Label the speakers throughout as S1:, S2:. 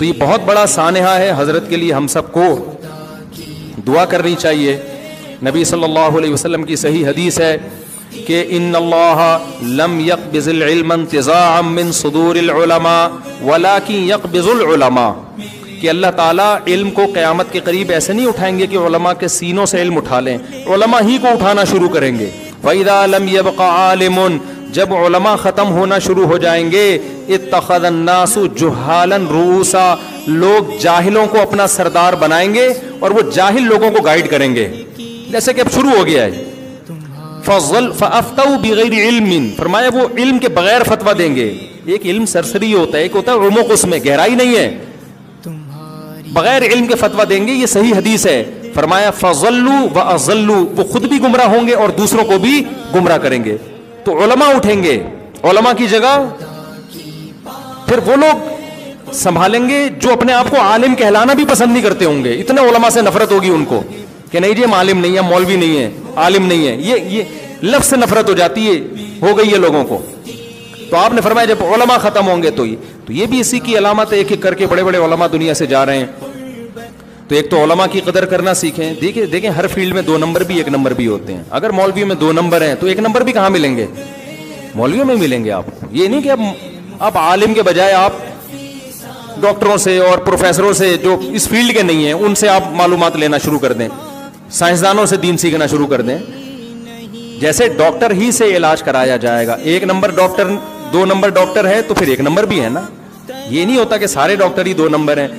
S1: तो ये बहुत बड़ा सानहा है हज़रत के लिए। हम सबको दुआ करनी चाहिए। नबी सल्लल्लाहु अलैहि वसल्लम की सही हदीस है कि इन्नल्लाह लम यक़बिज़िल इल्म इंतिज़ाअम मिन सुदूरिल उलमा वलाकिन यक़बिज़ुल उलमा, कि अल्लाह ताला इल्म को क़यामत के करीब ऐसे नहीं उठाएंगे कि उलमा के सीनों से इल्म उठा लें, उलमा ही को उठाना शुरू करेंगे। फ़इज़ा लम यबक़ा आलिमुन, जब उलमा ख़त्म होना शुरू हो जाएंगे, इत्तख़ज़न नासु जुहालन रूसा, लोग जाहिलों को अपना सरदार बनाएंगे और वो जाहिल लोगों को गाइड करेंगे, जैसे कि अब शुरू हो गया है। फ़अफ़्तऊ बिग़ैरि इल्मिन, फरमाया वो इल्म के बगैर फतवा देंगे। एक इल्म सरसरी होता है, एक होता है उमुक़, उसमें गहराई नहीं है, बगैर इल्म के फतवा देंगे। ये सही हदीस है। फरमाया फ़ज़ल्लू व अज़ल्लू, वो खुद भी गुमराह होंगे और दूसरों को भी गुमराह करेंगे। तो उलमा उठेंगे, उलमा की जगह फिर वो लोग संभालेंगे जो अपने आप को आलिम कहलाना भी पसंद नहीं करते होंगे। इतने उलमा से नफरत होगी उनको कि नहीं जी हम आलिम नहीं है, मौलवी नहीं है, आलिम नहीं है, ये लफ्ज़ से नफरत हो जाती है, हो गई है लोगों को। तो आपने फरमाया जब उलमा खत्म होंगे तो ये भी इसी की अलामत है। एक एक करके बड़े बड़े उलमा दुनिया से जा रहे हैं। तो एक तो उलमा की कदर करना सीखें। देखें हर फील्ड में 2 नंबर भी 1 नंबर भी होते हैं। अगर मौलवी में 2 नंबर हैं तो 1 नंबर भी कहाँ मिलेंगे? मौलवियों में मिलेंगे आपको। ये नहीं कि अब आलिम के बजाय आप डॉक्टरों से और प्रोफेसरों से जो इस फील्ड के नहीं हैं उनसे आप मालूमात लेना शुरू कर दें, साइंसदानों से दीन सीखना शुरू कर दें। जैसे डॉक्टर ही से इलाज कराया जाएगा। 1 नंबर डॉक्टर 2 नंबर डॉक्टर है तो फिर 1 नंबर भी है ना। ये नहीं होता कि सारे डॉक्टर ही 2 नंबर हैं।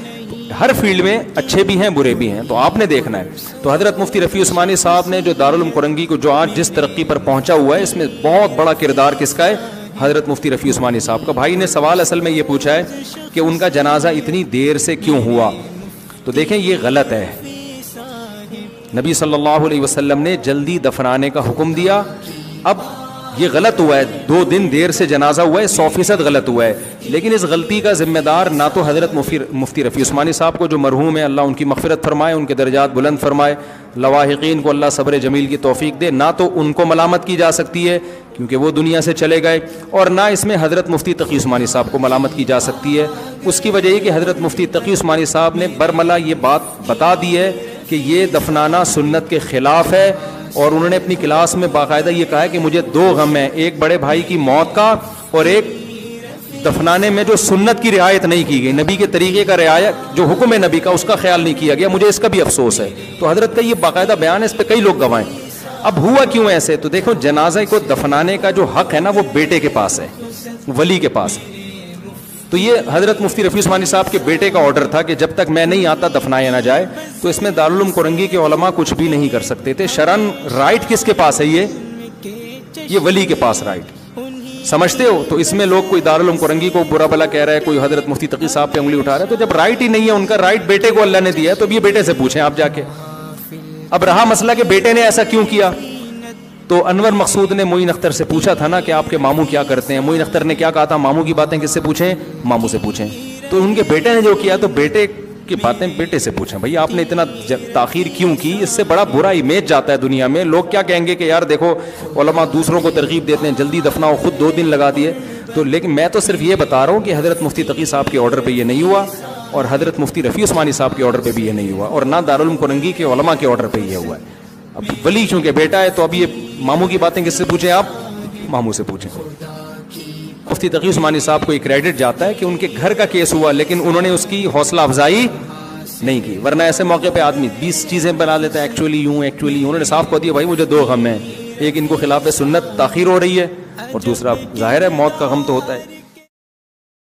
S1: हर फील्ड में अच्छे भी हैं बुरे भी हैं, तो आपने देखना है। तो हज़रत मुफ्ती रफ़ी उस्मानी साहब ने जो दारुल उलूम कुरंगी को जो आज जिस तरक्की पर पहुंचा हुआ है, इसमें बहुत बड़ा किरदार किसका है? हज़रत मुफ्ती रफ़ी उस्मानी साहब का। भाई ने सवाल असल में ये पूछा है कि उनका जनाजा इतनी देर से क्यों हुआ। तो देखें ये गलत है। नबी सल्लल्लाहु अलैहि वसल्लम ने जल्दी दफनाने का हुक्म दिया। अब ये गलत हुआ है, 2 दिन देर से जनाजा हुआ है, 100% गलत हुआ है। लेकिन इस गलती का जिम्मेदार ना तो हज़रत मुफ्ती रफ़ी उस्मानी साहब को जो मरहूम है, अल्लाह उनकी मग़फ़िरत फरमाए, उनके दर्जात बुलंद फरमाए, लवाहिकीन को अल्लाह सब्र जमील की तौफ़ीक दे, ना तो उनको मलामत की जा सकती है क्योंकि वो दुनिया से चले गए, और ना इसमें हज़रत मुफ्ती तक़ी उस्मानी साहब को मलामत की जा सकती है। उसकी वजह ये कि हज़रत मुफ्ती तक़ी उस्मानी साहब ने बरमला ये बात बता दी है कि ये दफनाना सुन्नत के ख़िलाफ़ है, और उन्होंने अपनी क्लास में बाकायदा ये कहा है कि मुझे 2 गम हैं, एक बड़े भाई की मौत का और एक दफनाने में जो सुन्नत की रियायत नहीं की गई, नबी के तरीके का रियायत जो हुक्म है नबी का उसका ख्याल नहीं किया गया, मुझे इसका भी अफसोस है। तो हज़रत का ये बाकायदा बयान है, इस पर कई लोग गवाएं। अब हुआ क्यों ऐसे? तो देखो जनाजे को दफनाने का जो हक है ना वो बेटे के पास है, वली के पास है। तो ये हज़रत मुफ्ती रफ़ी उस्मानी साहब के बेटे का ऑर्डर था कि जब तक मैं नहीं आता दफनाया ना जाए। तो इसमें दारुल उलूम कुरंगी के उलमा कुछ भी नहीं कर सकते थे। शरन राइट किसके पास है? ये वली के पास राइट, समझते हो? तो इसमें लोग कोई दारुल उलूम कुरंगी को बुरा भला कह रहा है, कोई हज़रत मुफ्ती तक़ी साहब पे उंगली उठा रहा है। तो जब राइट ही नहीं है उनका, राइट बेटे को अल्लाह ने दिया है, तो ये बेटे से पूछें आप जाके। अब रहा मसला कि बेटे ने ऐसा क्यों किया, तो अनवर मकसूद ने मोइन अख्तर से पूछा था ना कि आपके मामू क्या करते हैं। मोइन अख्तर ने क्या कहा था? मामू की बातें किससे पूछें? मामू से पूछें। तो उनके बेटे ने जो किया तो बेटे की बातें बेटे से पूछें। भाई आपने इतना ताख़ीर क्यों की? इससे बड़ा बुरा इमेज जाता है दुनिया में। लोग क्या कहेंगे कि यार देखो उलमा दूसरों को तरगीब देते हैं, जल्दी दफनाओ, खुद 2 दिन लगा दिए। तो लेकिन मैं तो सिर्फ ये बता रहा हूँ कि हज़रत मुफ्ती तक़ी साहब के ऑर्डर पर यह नहीं हुआ, और हज़रत मुफ्ती रफ़ी उस्मानी साहब के ऑर्डर पर भी यह नहीं हुआ, और ना दारुल उलूम कुरंगी के उलमा के ऑर्डर पर यह हुआ है। अब वली चूंकि बेटा है तो अब ये मामू की बातें किससे पूछें? आप मामू से पूछें। मुफ्ती तक़ी उस्मानी साहब को एक क्रेडिट जाता है कि उनके घर का केस हुआ लेकिन उन्होंने उसकी हौसला अफजाई नहीं की, वरना ऐसे मौके पे आदमी 20 चीज़ें बना लेता है, एक्चुअली यूँ एक्चुअली यूँ। उन्होंने साफ कह दिया भाई मुझे 2 गम हैं, एक इनको खिलाफ सुन्नत ताख़ीर हो रही है और दूसरा जाहिर है मौत का गम तो होता है।